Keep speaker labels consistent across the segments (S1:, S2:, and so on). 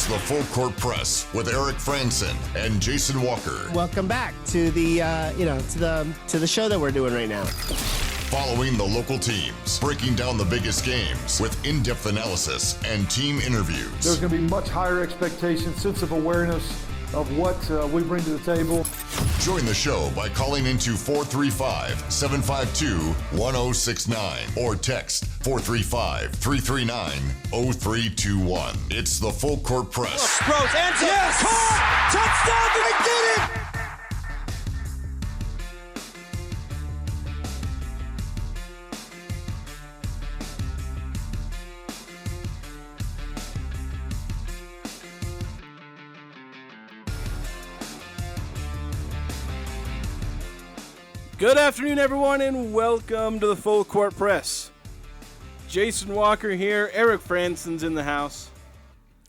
S1: the Full Court Press with Eric Frandsen and Jason Walker.
S2: Welcome back to the to the show that we're doing right now.
S1: Following the local teams, breaking down the biggest games with in-depth analysis and team interviews.
S3: There's going to be much higher expectations, sense of awareness of what we bring to the table.
S1: Join the show by calling into 435-752-1069 or text 435-339-0321. It's the Full Court Press.
S4: Sproats, answer, yes! Caught! Touchdown! They did it!
S5: Good afternoon, everyone, and welcome to the Full Court Press. Jason Walker here. Eric Frandsen's in the house.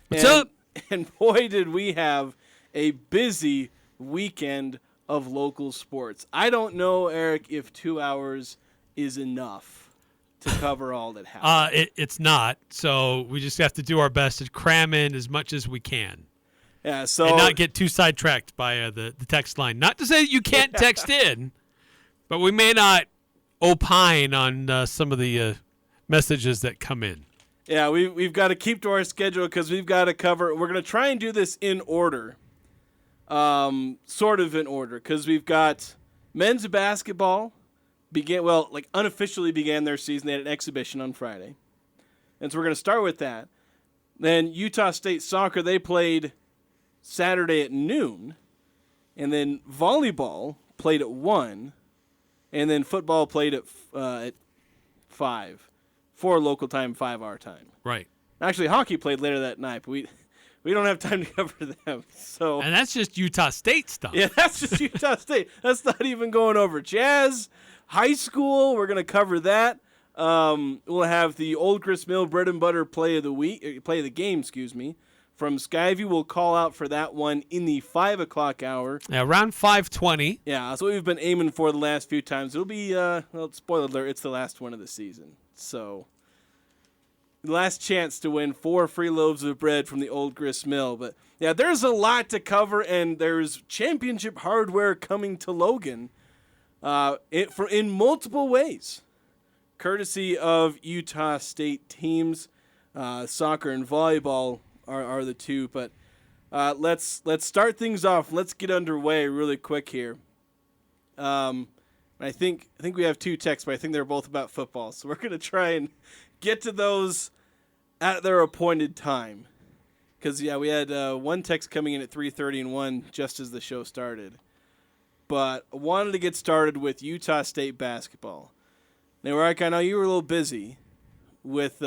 S6: What's up?
S5: And boy, did we have a busy weekend of local sports. I don't know, Eric, if 2 hours is enough to cover all that happened.
S6: It's not. So we just have to do our best to cram in as much as we can.
S5: Yeah. So
S6: and not get too sidetracked by the text line. Not to say that you can't text in. But we may not opine on some of the messages that come in.
S5: Yeah, we've got to keep to our schedule because we've got to cover. We're going to try and do this in order, sort of in order, because we've got men's basketball unofficially began their season. They had an exhibition on Friday, and so we're going to start with that. Then Utah State soccer, they played Saturday at noon, and then volleyball played at 1. And then football played at 5, 4 local time, 5 our time.
S6: Right.
S5: Actually, hockey played later that night, but we don't have time to cover them. So.
S6: And that's just Utah State stuff.
S5: Yeah, that's just Utah State. That's not even going over jazz, high school. We're gonna cover that. We'll have the Old Grist Mill bread and butter play of the game. From Skyview. We'll call out for that one in the 5 o'clock hour.
S6: Yeah, around 5:20.
S5: Yeah, that's what we've been aiming for the last few times. It'll be, spoiler alert, it's the last one of the season. So, last chance to win 4 free loaves of bread from the Old Grist Mill. But, yeah, there's a lot to cover, and there's championship hardware coming to Logan in multiple ways, courtesy of Utah State teams. Soccer and volleyball are the two, but let's start things off. Let's get underway really quick here. I think we have 2 texts, but I think they're both about football, so we're gonna try and get to those at their appointed time. Because we had 1 text coming in at 3:30 and 1 just as the show started. But I wanted to get started with Utah State basketball. Now, Eric, I know you were a little busy with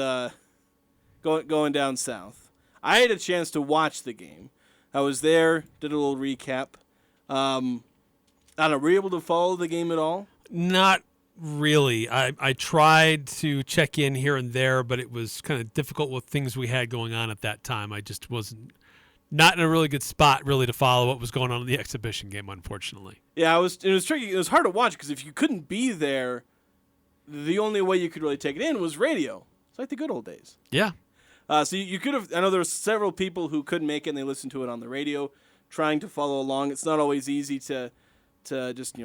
S5: going down south. I had a chance to watch the game. I was there, did a little recap. I don't know, were you able to follow the game at all?
S6: Not really. I tried to check in here and there, but it was kind of difficult with things we had going on at that time. I just wasn't not in a really good spot really to follow what was going on in the exhibition game, unfortunately.
S5: Yeah, it was tricky. It was hard to watch because if you couldn't be there, the only way you could really take it in was radio. It's like the good old days.
S6: Yeah.
S5: So you could have. I know there were several people who couldn't make it, and they listened to it on the radio, trying to follow along. It's not always easy to just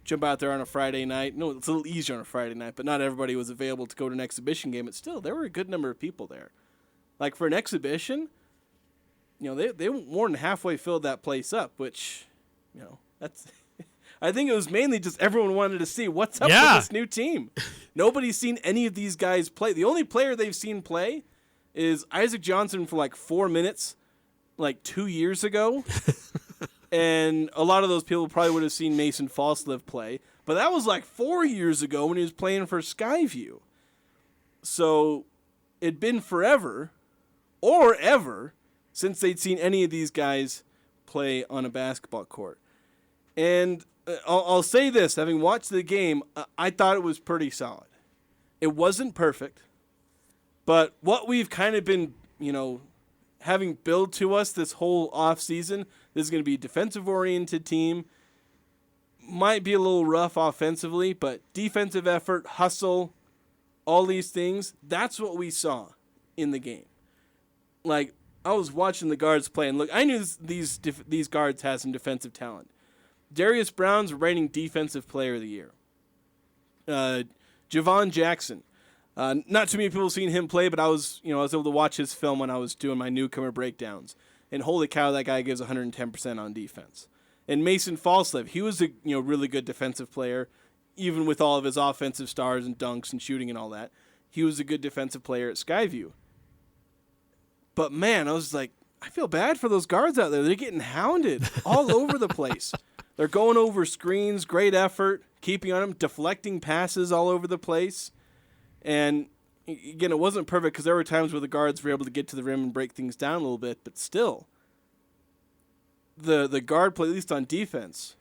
S5: jump out there on a Friday night. No, it's a little easier on a Friday night, but not everybody was available to go to an exhibition game. But still, there were a good number of people there. Like for an exhibition, they more than halfway filled that place up, which, that's. I think it was mainly just everyone wanted to see what's up with this new team. Nobody's seen any of these guys play. The only player they've seen play is Isaac Johnson for like 4 minutes, like 2 years ago. And a lot of those people probably would have seen Mason Falslev play. But that was like 4 years ago when he was playing for Skyview. So it'd been forever or ever since they'd seen any of these guys play on a basketball court. And I'll say this, having watched the game, I thought it was pretty solid. It wasn't perfect. But what we've kind of been, having built to us this whole offseason, this is going to be a defensive-oriented team. Might be a little rough offensively, but defensive effort, hustle, all these things, that's what we saw in the game. Like, I was watching the guards play, and look, I knew these guards had some defensive talent. Darius Brown's reigning defensive player of the year. Javon Jackson. Not too many people have seen him play, but I was able to watch his film when I was doing my newcomer breakdowns. And holy cow, that guy gives 110% on defense. And Mason Falslev, he was a really good defensive player, even with all of his offensive stars and dunks and shooting and all that. He was a good defensive player at Skyview. But man, I was like, I feel bad for those guards out there. They're getting hounded all over the place. They're going over screens, great effort, keeping on them, deflecting passes all over the place. And again, it wasn't perfect because there were times where the guards were able to get to the rim and break things down a little bit, but still, the guard play, at least on defense,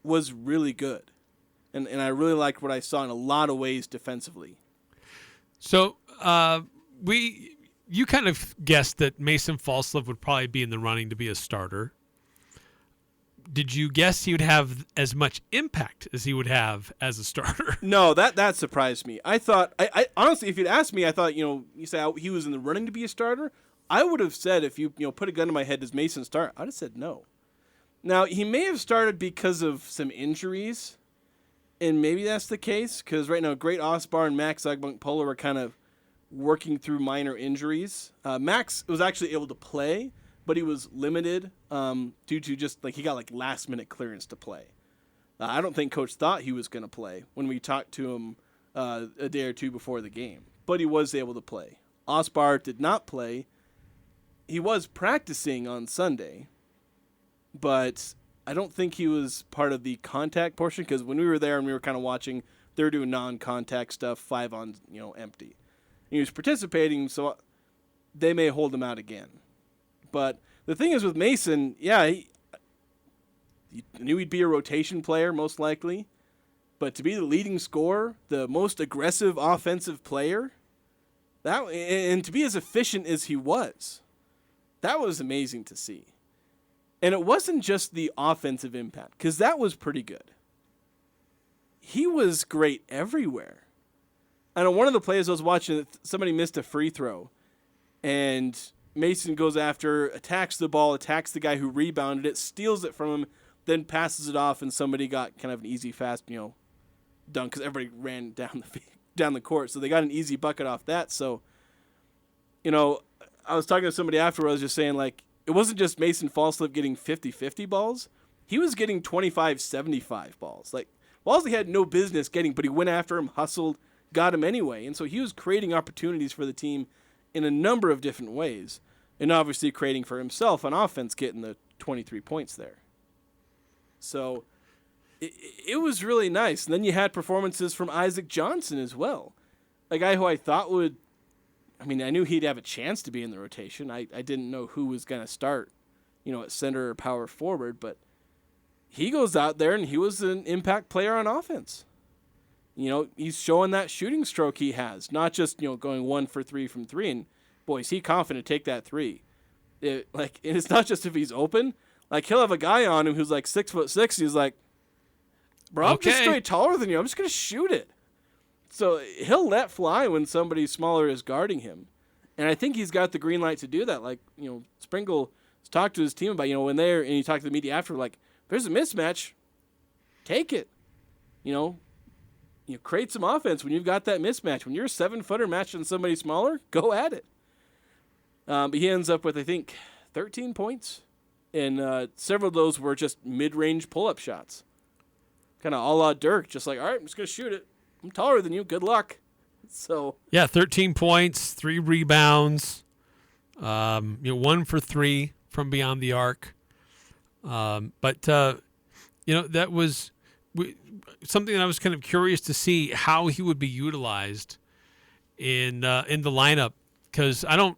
S5: was really good. And I really liked what I saw in a lot of ways defensively.
S6: So you kind of guessed that Mason Falslev would probably be in the running to be a starter. Did you guess he would have as much impact as he would have as a starter?
S5: No, that surprised me. I thought, I honestly, if you'd asked me, I thought, you say he was in the running to be a starter. I would have said, if you put a gun to my head, does Mason start? I'd have said no. Now, he may have started because of some injuries, and maybe that's the case, because right now, Great Osbar and Max Agbunk-Polo are kind of working through minor injuries. Max was actually able to play, but he was limited due to just he got last-minute clearance to play. I don't think Coach thought he was going to play when we talked to him a day or two before the game, but he was able to play. Osbar did not play. He was practicing on Sunday, but I don't think he was part of the contact portion because when we were there and we were kind of watching, they were doing non-contact stuff, 5 on empty. And he was participating, so they may hold him out again. But the thing is with Mason, he knew he'd be a rotation player most likely, but to be the leading scorer, the most aggressive offensive player, and to be as efficient as he was, that was amazing to see. And it wasn't just the offensive impact, because that was pretty good. He was great everywhere. I know one of the plays I was watching, somebody missed a free throw, and Mason goes after, attacks the ball, attacks the guy who rebounded it, steals it from him, then passes it off, and somebody got kind of an easy, fast, dunk, because everybody ran down the court, so they got an easy bucket off that. So, I was talking to somebody afterwards, just saying, it wasn't just Mason Falslev getting 50-50 balls. He was getting 25-75 balls. Balls he had no business getting, but he went after him, hustled, got him anyway. And so he was creating opportunities for the team in a number of different ways, and obviously creating for himself on offense, getting the 23 points there. So it was really nice. And then you had performances from Isaac Johnson as well, a guy who I thought I knew he'd have a chance to be in the rotation. I didn't know who was going to start, at center or power forward, but he goes out there and he was an impact player on offense. He's showing that shooting stroke he has, not just, going 1 for 3 from 3. And boy, is he confident to take that 3. And it's not just if he's open. He'll have a guy on him who's 6'6". He's like, bro, I'm just straight taller than you. I'm just going to shoot it. So he'll let fly when somebody smaller is guarding him. And I think he's got the green light to do that. Sprinkle talked to his team about, when they're, and he talked to the media after, there's a mismatch, take it. Create some offense when you've got that mismatch. When you're a 7-footer matching somebody smaller, go at it. But he ends up with, I think, 13 points. And several of those were just mid-range pull-up shots. Kind of a la Dirk, just all right, I'm just going to shoot it. I'm taller than you. Good luck. So 13
S6: points, 3 rebounds, 1 for 3 from beyond the arc. But that was something that I was kind of curious to see how he would be utilized in the lineup, because of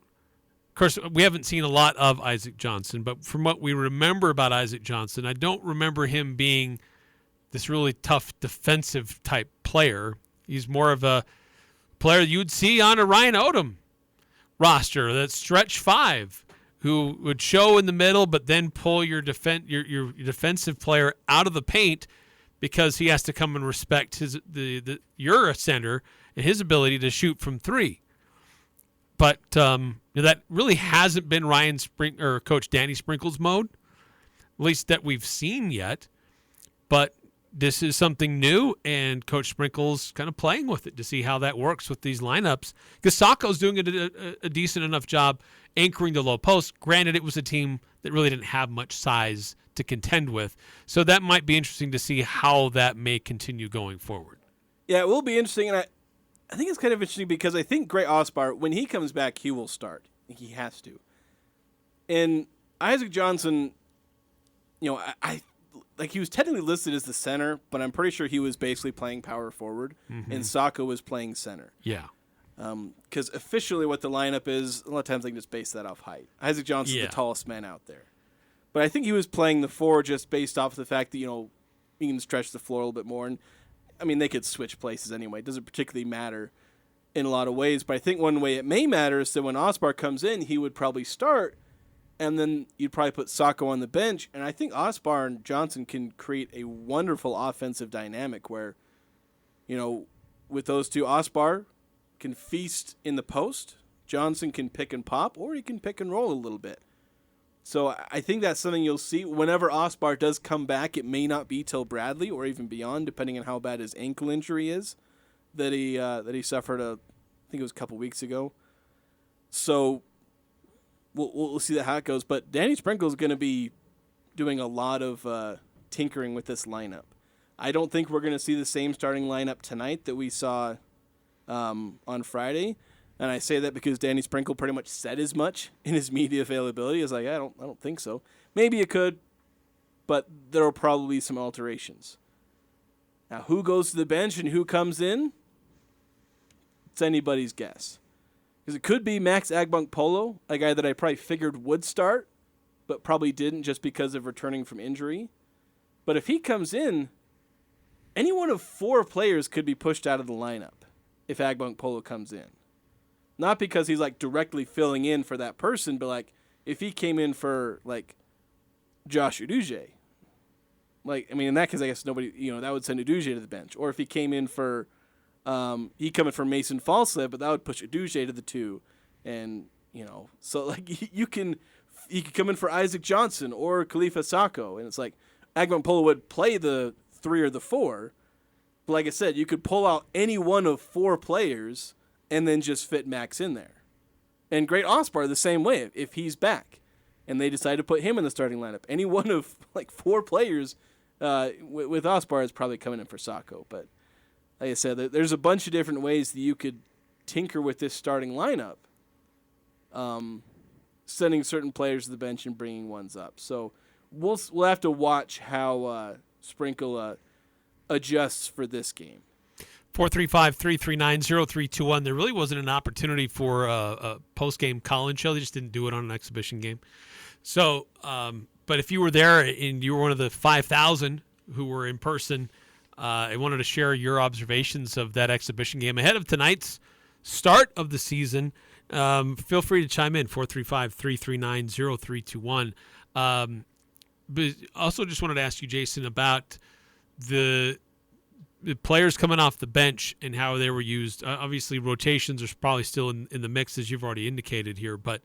S6: course, we haven't seen a lot of Isaac Johnson, but from what we remember about Isaac Johnson, I don't remember him being this really tough defensive type player. He's more of a player you'd see on a Ryan Odom roster, that stretch 5, who would show in the middle but then pull your defensive player out of the paint because he has to come and respect your center and his ability to shoot from 3. But that really hasn't been Coach Danny Sprinkle's mode, at least that we've seen yet. But this is something new, and Coach Sprinkle's kind of playing with it to see how that works with these lineups. Because Sacco's doing a decent enough job anchoring the low post. Granted, it was a team that really didn't have much size to contend with. So that might be interesting to see how that may continue going forward.
S5: Yeah, it will be interesting, and I think it's kind of interesting because I think Gray Osbar, when he comes back, he will start. He has to. And Isaac Johnson, I he was technically listed as the center, but I'm pretty sure he was basically playing power forward, and Sacco was playing center.
S6: Yeah.
S5: Because officially what the lineup is, a lot of times they can just base that off height. Isaac Johnson's the tallest man out there. But I think he was playing the 4 just based off the fact that, he can stretch the floor a little bit more. And, they could switch places anyway. It doesn't particularly matter in a lot of ways. But I think one way it may matter is that when Osbar comes in, he would probably start, and then you'd probably put Sacco on the bench. And I think Osbar and Johnson can create a wonderful offensive dynamic where, with those two, Osbar can feast in the post, Johnson can pick and pop, or he can pick and roll a little bit. So I think that's something you'll see whenever Osbar does come back. It may not be till Bradley or even beyond, depending on how bad his ankle injury is that he suffered. I think it was a couple weeks ago. So we'll see how it goes. But Danny Sprinkle is going to be doing a lot of tinkering with this lineup. I don't think we're going to see the same starting lineup tonight that we saw on Friday. And I say that because Danny Sprinkle pretty much said as much in his media availability. It's like, I don't think so. Maybe it could, but there will probably be some alterations. Now, who goes to the bench and who comes in? It's anybody's guess. Because it could be Max Agbunkpolo, a guy that I probably figured would start, but probably didn't just because of returning from injury. But if he comes in, any one of 4 players could be pushed out of the lineup if Agbunkpolo comes in. Not because he's directly filling in for that person, but if he came in for Josh Uduje, in that case I guess nobody that would send Uduje to the bench. Or if he came in for he come in for Mason Falslev, but that would push Uduje to the 2, and so he could come in for Isaac Johnson or Khalifa Sacco, and it's Agbunkpolo would play the 3 or the 4, but like I said, you could pull out any one of 4 players and then just fit Max in there. And Great Osbar the same way, if he's back. And they decide to put him in the starting lineup. Any one of 4 players with Osbar is probably coming in for Sacco. But like I said, there's a bunch of different ways that you could tinker with this starting lineup, sending certain players to the bench and bringing ones up. So we'll have to watch how Sprinkle adjusts for this game.
S6: 435-339-0321. There really wasn't an opportunity for a post-game call-in show. They just didn't do it on an exhibition game. So, but if you were there and you were one of the 5,000 who were in person, I wanted to share your observations of that exhibition game ahead of tonight's start of the season. Feel free to chime in, 435-339-0321. But also just wanted to ask you, Jason, about the players coming off the bench and how they were used. Obviously, rotations are probably still in the mix, as you've already indicated here. But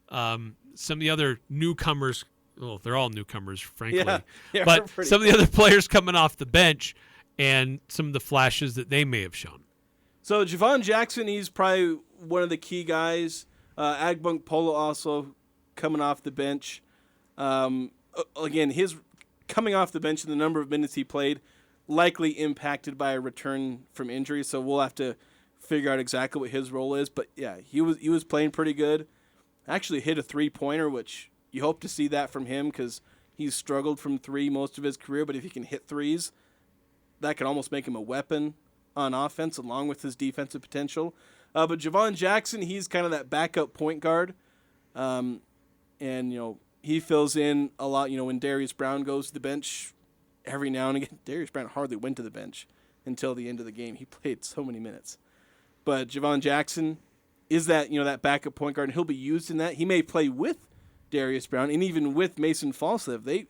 S6: some of the other newcomers, well, they're all newcomers, frankly.
S5: Yeah,
S6: but some of the other players coming off the bench and some of the flashes that they may have shown.
S5: So Javon Jackson, he's probably one of the key guys. Agbunkpolo also coming off the bench. Again, his coming off the bench and the number of minutes he played likely impacted by a return from injury, so we'll have to figure out exactly what his role is. But yeah, he was playing pretty good. Actually hit a 3-pointer, which you hope to see that from him because he's struggled from 3 most of his career. But if he can hit 3s, that can almost make him a weapon on offense along with his defensive potential. But Javon Jackson, he's kind of that backup point guard, and he fills in a lot. When Darius Brown goes to the bench. Every now and again, Darius Brown hardly went to the bench until the end of the game. He played so many minutes. But Javon Jackson is that that backup point guard, and he'll be used in that. He may play with Darius Brown and even with Mason Falslev.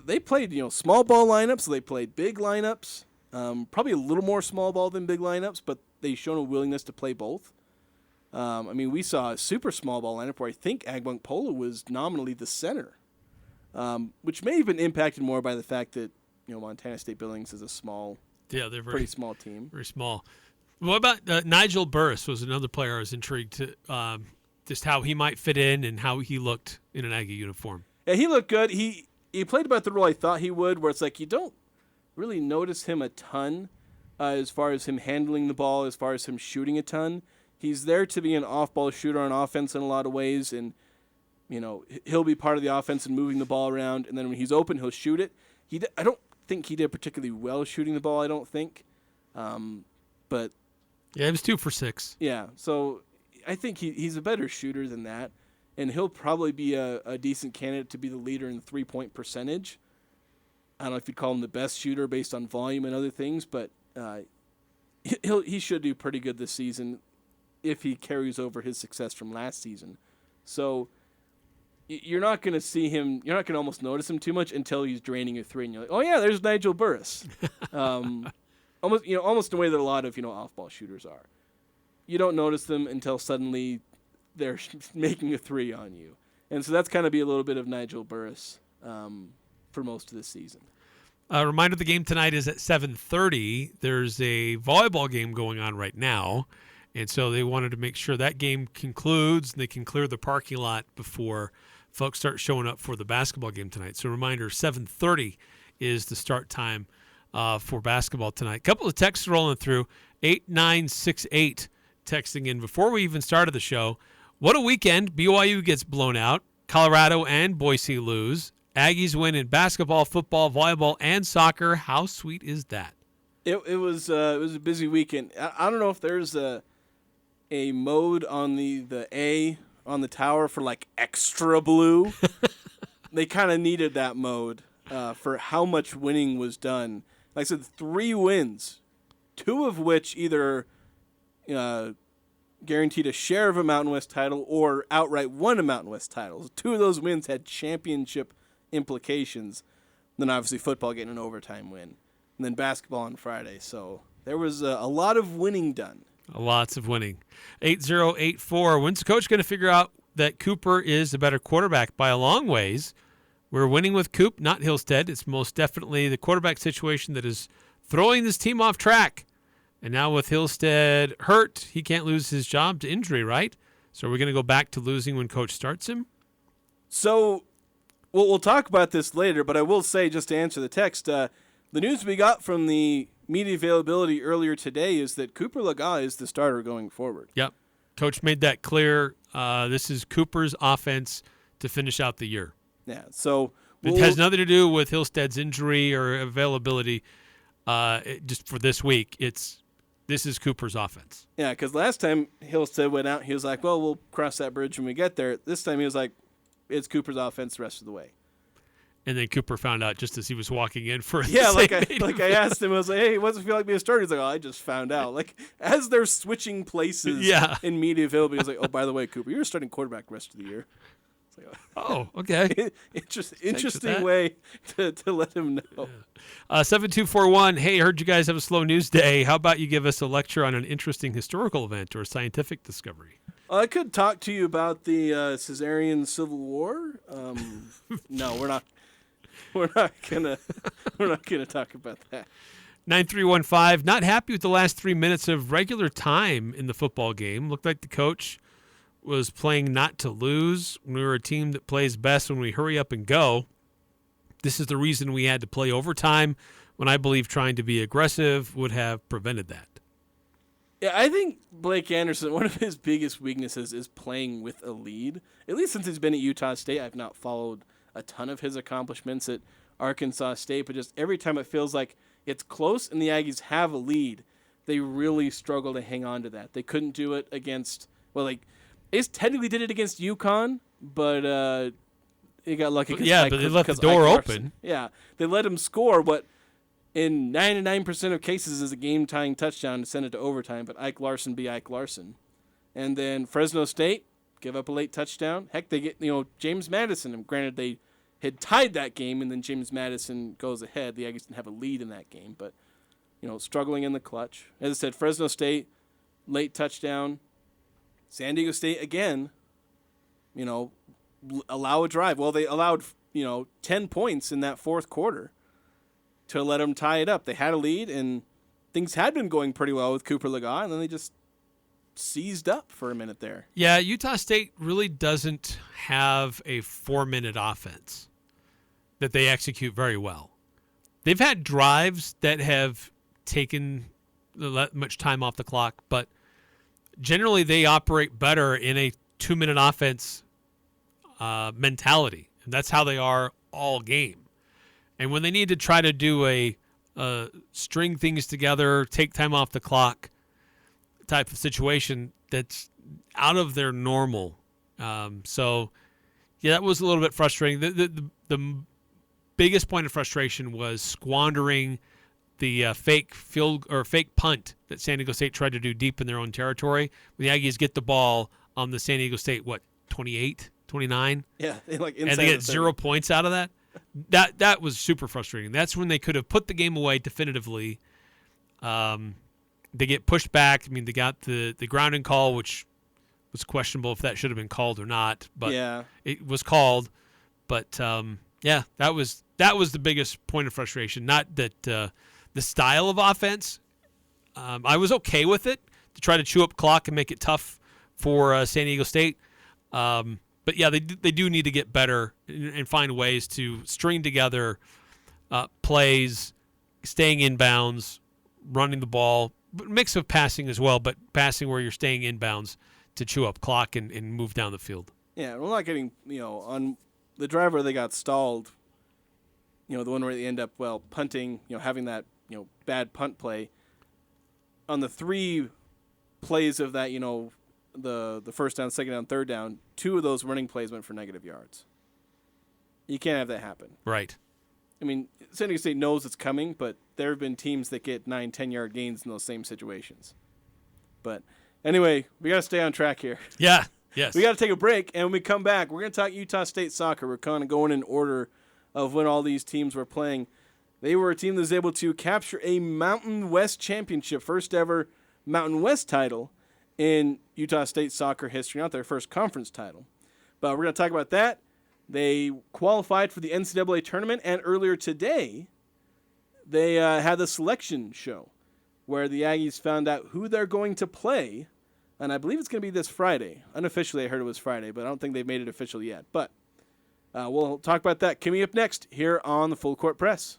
S5: They played small ball lineups, so they played big lineups. Probably a little more small ball than big lineups, but they've shown a willingness to play both. I mean, we saw a super small ball lineup where I think Agbunk Polo was nominally the center, which may have been impacted more by the fact that Montana State Billings is a
S6: they're
S5: pretty small team.
S6: Very small. What about Nigel Burris was another player I was intrigued to just how he might fit in and how he looked in an Aggie uniform.
S5: Yeah, he looked good. He played about the role I thought he would, where it's like you don't really notice him a ton as far as him handling the ball, as far as him shooting a ton. He's there to be an off-ball shooter on offense in a lot of ways, and he'll be part of the offense and moving the ball around, and then when he's open, he'll shoot it. I don't think he did particularly well shooting the ball, I don't think. But
S6: yeah, he was 2 for 6.
S5: Yeah, so I think he's a better shooter than that, and he'll probably be a decent candidate to be the leader in three-point percentage. I don't know if you'd call him the best shooter based on volume and other things, but he should do pretty good this season if he carries over his success from last season. So you're not going to see him, you're not going to almost notice him too much until he's draining a three, and you're like, oh yeah, there's Nigel Burris. Almost in a way that a lot of off-ball shooters are. You don't notice them until suddenly they're making a three on you, and so that's kind of be a little bit of Nigel Burris for most of this season.
S6: A reminder: the game tonight is at 7:30. There's a volleyball game going on right now, and so they wanted to make sure that game concludes and they can clear the parking lot before folks start showing up for the basketball game tonight. So reminder: 7:30 is the start time for basketball tonight. A couple of texts rolling through. 8968 texting in before we even started the show. What a weekend. BYU gets blown out. Colorado and Boise lose. Aggies win in basketball, football, volleyball, and soccer. How sweet is that?
S5: It was a busy weekend. I don't know if there's a mode on the A on the tower for like extra blue. They kind of needed that mode for how much winning was done. Like I said, 3 wins, 2 of which either guaranteed a share of a Mountain West title or outright won a Mountain West title. 2 of those wins had championship implications. Then obviously football getting an overtime win, and then basketball on Friday. So there was a lot of winning done.
S6: Lots of winning. 8084. When's the coach going to figure out that Cooper is the better quarterback by a long ways? We're winning with Coop, not Hillstead. It's most definitely the quarterback situation that is throwing this team off track. And now with Hillstead hurt, he can't lose his job to injury, right? So we're going to go back to losing when coach starts him?
S5: So we'll talk about this later, but I will say, just to answer the text, the news we got from the media availability earlier today is that Cooper Laga is the starter going forward.
S6: Yep. Coach made that clear. This is Cooper's offense to finish out the year.
S5: Yeah, so
S6: it has nothing to do with Hillstead's injury or availability. Just for this week, this is Cooper's offense.
S5: Yeah, because last time Hillstead went out, he was like, well, we'll cross that bridge when we get there. This time he was like, it's Cooper's offense the rest of the way.
S6: And then Cooper found out just as he was walking in for
S5: I asked him, I was like, hey, what's it feel like being a starter? He's like, oh, I just found out. Like, as they're switching places in media availability, he was like, oh, by the way, Cooper, you're a starting quarterback the rest of the year.
S6: Oh, okay.
S5: Interesting way to let him know.
S6: Yeah. 7241, hey, heard you guys have a slow news day. How about you give us a lecture on an interesting historical event or scientific discovery?
S5: I could talk to you about the Caesarean Civil War. No, we're not. We're not gonna talk about that.
S6: 9315, not happy with the last 3 minutes of regular time in the football game. Looked like the coach was playing not to lose. We were a team that plays best when we hurry up and go. This is the reason we had to play overtime when I believe trying to be aggressive would have prevented that.
S5: Yeah, I think Blake Anderson, one of his biggest weaknesses is playing with a lead. At least since he's been at Utah State, I've not followed a ton of his accomplishments at Arkansas State, but just every time it feels like it's close and the Aggies have a lead, they really struggle to hang on to that. They couldn't do it against, they technically did it against UConn, but they got lucky.
S6: But they left the door open.
S5: Yeah, they let him score what in 99% of cases is a game-tying touchdown to send it to overtime, but Ike Larson be Ike Larson. And then Fresno State give up a late touchdown. Heck, they get James Madison. And granted, they had tied that game, and then James Madison goes ahead. The Aggies didn't have a lead in that game, but struggling in the clutch. As I said, Fresno State late touchdown. San Diego State, again, allow a drive. Well, they allowed, 10 points in that fourth quarter to let them tie it up. They had a lead, and things had been going pretty well with Cooper Legas, and then they just seized up for a minute there.
S6: Yeah, Utah State really doesn't have a 4-minute offense that they execute very well. They've had drives that have taken much time off the clock, but generally they operate better in a 2-minute offense mentality, and that's how they are all game. And when they need to try to do a string things together, take time off the clock type of situation, that's out of their normal. So, yeah, that was a little bit frustrating. The biggest point of frustration was squandering the fake punt that San Diego State tried to do deep in their own territory. When the Aggies get the ball on the San Diego State, 28, 29?
S5: Yeah,
S6: and they get 0 points out of that. That was super frustrating. That's when they could have put the game away definitively. They get pushed back. I mean, they got the grounding call, which was questionable if that should have been called or not. But
S5: yeah,
S6: it was called. But that was the biggest point of frustration. Not that the style of offense. I was okay with it to try to chew up clock and make it tough for San Diego State. But yeah, they do need to get better and find ways to string together plays, staying inbounds, running the ball, mix of passing as well, but passing where you're staying inbounds to chew up clock and move down the field.
S5: Yeah, we're not getting, on the driver they got stalled, the one where they end up, punting, having that, bad punt play. On the 3 plays of that, the first down, second down, third down, 2 of those running plays went for negative yards. You can't have that happen.
S6: Right.
S5: I mean, San Diego State knows it's coming, but there have been teams that get 9, 10-yard gains in those same situations. But anyway, we got to stay on track here.
S6: Yeah, yes.
S5: We got to take a break, and when we come back, we're going to talk Utah State soccer. We're kind of going in order of when all these teams were playing. They were a team that was able to capture a Mountain West championship, first ever Mountain West title in Utah State soccer history, not their first conference title. But we're going to talk about that. They qualified for the NCAA Tournament, and earlier today, they had the selection show where the Aggies found out who they're going to play, and I believe it's going to be this Friday. Unofficially, I heard it was Friday, but I don't think they've made it official yet. But we'll talk about that coming up next here on the Full Court Press.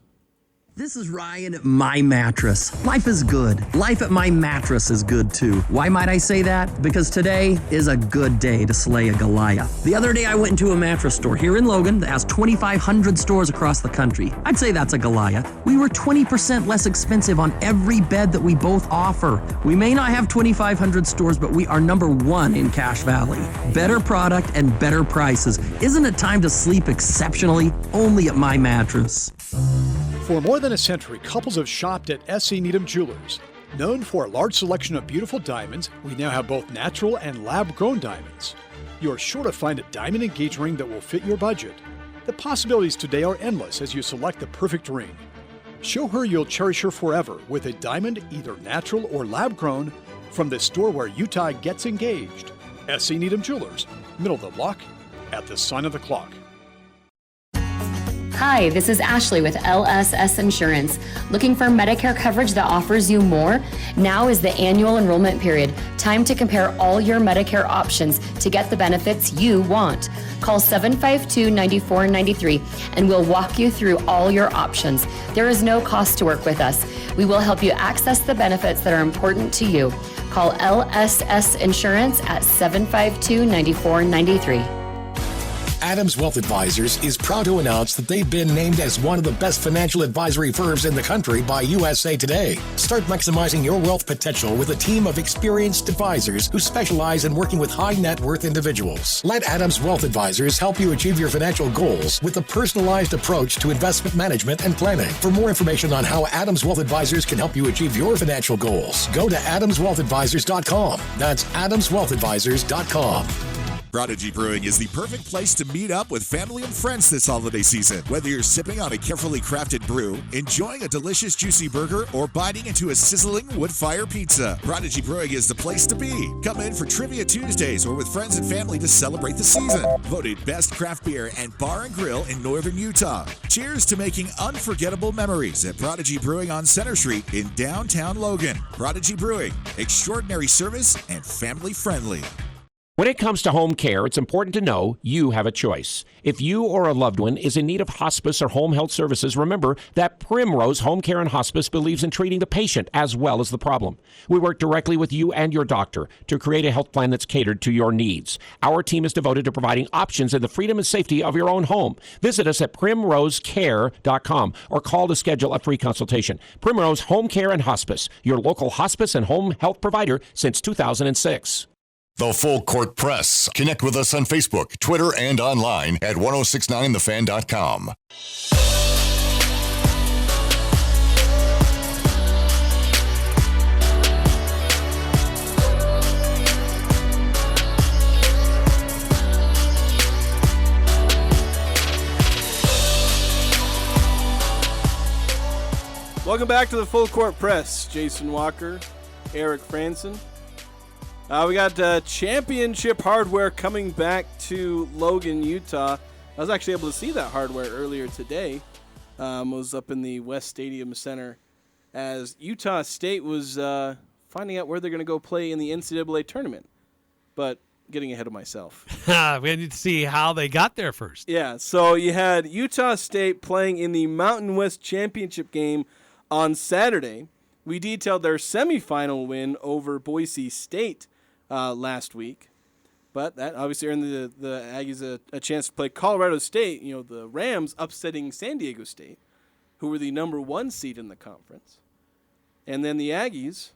S7: This is Ryan at My Mattress. Life is good. Life at My Mattress is good too. Why might I say that? Because today is a good day to slay a Goliath. The other day I went into a mattress store here in Logan that has 2,500 stores across the country. I'd say that's a Goliath. We were 20% less expensive on every bed that we both offer. We may not have 2,500 stores, but we are #1 in Cache Valley. Better product and better prices. Isn't it time to sleep exceptionally? Only at My Mattress.
S8: For more than a century, couples have shopped at S.C. Needham Jewelers. Known for a large selection of beautiful diamonds, we now have both natural and lab-grown diamonds. You are sure to find a diamond engagement ring that will fit your budget. The possibilities today are endless as you select the perfect ring. Show her you'll cherish her forever with a diamond, either natural or lab-grown, from the store where Utah gets engaged. S.C. Needham Jewelers, middle of the block, at the sign of the clock.
S9: Hi, this is Ashley with LSS Insurance. Looking for Medicare coverage that offers you more? Now is the annual enrollment period. Time to compare all your Medicare options to get the benefits you want. Call 752-9493 and we'll walk you through all your options. There is no cost to work with us. We will help you access the benefits that are important to you. Call LSS Insurance at 752-9493.
S10: Adams Wealth Advisors is proud to announce that they've been named as one of the best financial advisory firms in the country by USA Today. Start maximizing your wealth potential with a team of experienced advisors who specialize in working with high net worth individuals. Let Adams Wealth Advisors help you achieve your financial goals with a personalized approach to investment management and planning. For more information on how Adams Wealth Advisors can help you achieve your financial goals, go to adamswealthadvisors.com. That's adamswealthadvisors.com.
S11: Prodigy Brewing is the perfect place to meet up with family and friends this holiday season. Whether you're sipping on a carefully crafted brew, enjoying a delicious juicy burger, or biting into a sizzling wood fire pizza, Prodigy Brewing is the place to be. Come in for Trivia Tuesdays or with friends and family to celebrate the season. Voted best craft beer and bar and grill in northern Utah. Cheers to making unforgettable memories at Prodigy Brewing on Center Street in downtown Logan. Prodigy Brewing, extraordinary service and family friendly.
S12: When it comes to home care, it's important to know you have a choice. If you or a loved one is in need of hospice or home health services, remember that Primrose Home Care and Hospice believes in treating the patient as well as the problem. We work directly with you and your doctor to create a health plan that's catered to your needs. Our team is devoted to providing options in the freedom and safety of your own home. Visit us at primrosecare.com or call to schedule a free consultation. Primrose Home Care and Hospice, your local hospice and home health provider since 2006.
S1: The Full Court Press. Connect with us on Facebook, Twitter, and online at 1069thefan.com.
S5: Welcome back to the Full Court Press. Jason Walker, Eric Frandsen. We got championship hardware coming back to Logan, Utah. I was actually able to see that hardware earlier today. I was up in the West Stadium Center as Utah State was finding out where they're going to go play in the NCAA Tournament. But getting ahead of myself.
S6: We need to see how they got there first.
S5: Yeah, so you had Utah State playing in the Mountain West Championship game on Saturday. We detailed their semifinal win over Boise State last week, but that obviously earned the Aggies a chance to play Colorado State, the Rams upsetting San Diego State, who were the number 1 seed in the conference. And then the Aggies,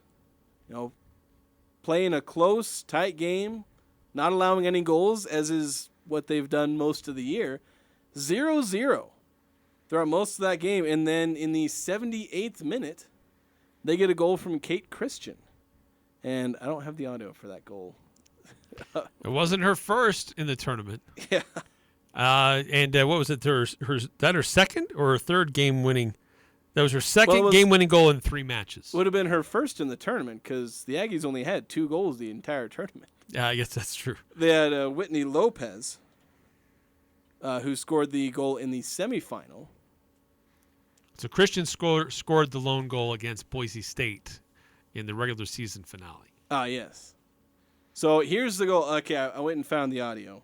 S5: playing a close, tight game, not allowing any goals, as is what they've done most of the year, 0-0 throughout most of that game. And then in the 78th minute, they get a goal from Kate Christian. And I don't have the audio for that goal.
S6: It wasn't her first in the tournament.
S5: Yeah.
S6: And what was it? Her second or her third game-winning? That was her second game-winning goal in 3 matches.
S5: Would have been her first in the tournament because the Aggies only had 2 goals the entire tournament.
S6: Yeah, I guess that's true.
S5: They had Whitney Lopez, who scored the goal in the semifinal.
S6: So Christian scored the lone goal against Boise State in the regular season finale.
S5: Yes. So here's the goal. Okay, I went and found the audio.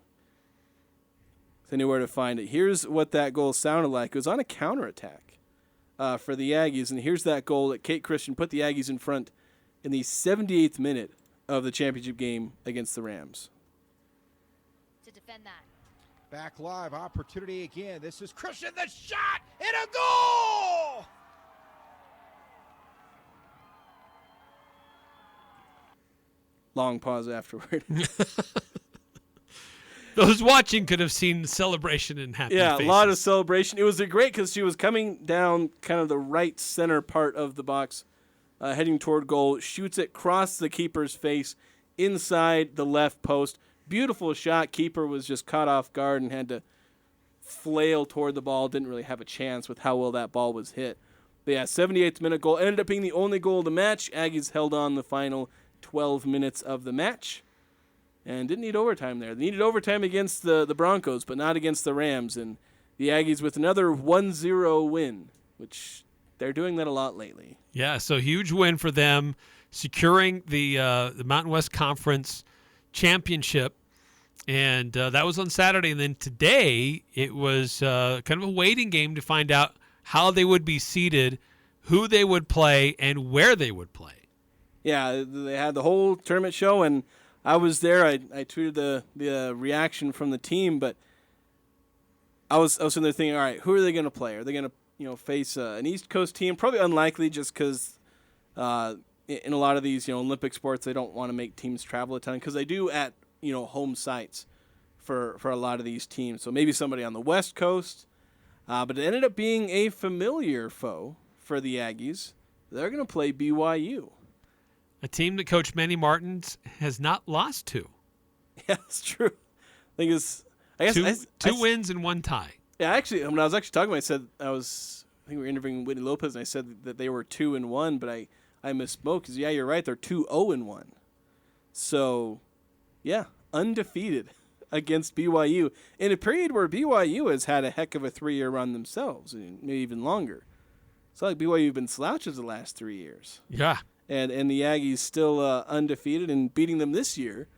S5: I knew where to find it. Here's what that goal sounded like. It was on a counterattack for the Aggies, and here's that goal that Kate Christian put the Aggies in front in the 78th minute of the championship game against the Rams.
S13: To defend that.
S4: Back live, opportunity again. This is Christian, the shot, and a goal!
S5: Long pause afterward.
S6: Those watching could have seen the celebration and happy faces.
S5: Yeah, a lot of celebration. It was great because she was coming down kind of the right center part of the box, heading toward goal, shoots it across the keeper's face inside the left post. Beautiful shot. Keeper was just caught off guard and had to flail toward the ball. Didn't really have a chance with how well that ball was hit. But yeah, 78th minute goal. Ended up being the only goal of the match. Aggies held on the final 12 minutes of the match and didn't need overtime there. They needed overtime against the Broncos, but not against the Rams. And the Aggies with another 1-0 win, which they're doing that a lot lately.
S6: Yeah, so huge win for them, securing the Mountain West Conference championship. And that was on Saturday. And then today it was kind of a waiting game to find out how they would be seeded, who they would play, and where they would play.
S5: Yeah, they had the whole tournament show, and I was there. I tweeted the reaction from the team, but I was sitting there thinking, all right, who are they going to play? Are they going to face an East Coast team? Probably unlikely, just because in a lot of these Olympic sports they don't want to make teams travel a ton because they do at home sites for a lot of these teams. So maybe somebody on the West Coast, but it ended up being a familiar foe for the Aggies. They're going to play BYU.
S6: A team that Coach Manny Martins has not lost to.
S5: Yeah, that's true. thing is, I guess
S6: two wins and one tie.
S5: Yeah, actually, when I was actually talking, I think we were interviewing Whitney Lopez, and I said that they were 2-1, but I misspoke because you're right, they're 2-0-1. So, yeah, undefeated against BYU in a period where BYU has had a heck of a 3-year run themselves, maybe even longer. It's not like BYU have been slouches the last 3 years.
S6: Yeah.
S5: And the Aggies still undefeated and beating them this year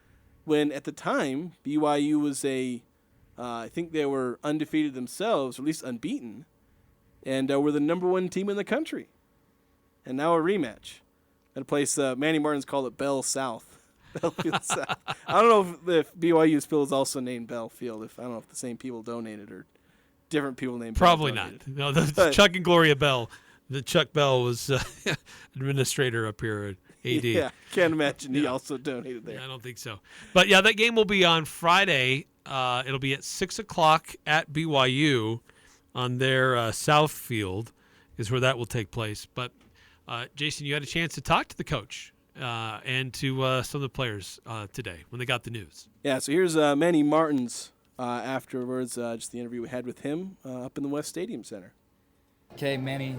S5: when at the time BYU was I think they were undefeated themselves, or at least unbeaten, and were the number 1 team in the country. And now a rematch at a place Manny Martin's called it Bell South. Belfield South. I don't know if BYU's field is also named Bell Field. I don't know if the same people donated or different people named
S6: Probably
S5: Bell
S6: not.
S5: donated.
S6: No, Chuck and Gloria Bell. The Chuck Bell was administrator up here at AD.
S5: Yeah, can't imagine he also donated there.
S6: Yeah, I don't think so. But, yeah, that game will be on Friday. It'll be at 6 o'clock at BYU on their South Field is where that will take place. But, Jason, you had a chance to talk to the coach and to some of the players today when they got the news.
S5: Yeah, so here's Manny Martin's afterwards, just the interview we had with him up in the West Stadium Center.
S14: Okay, Manny,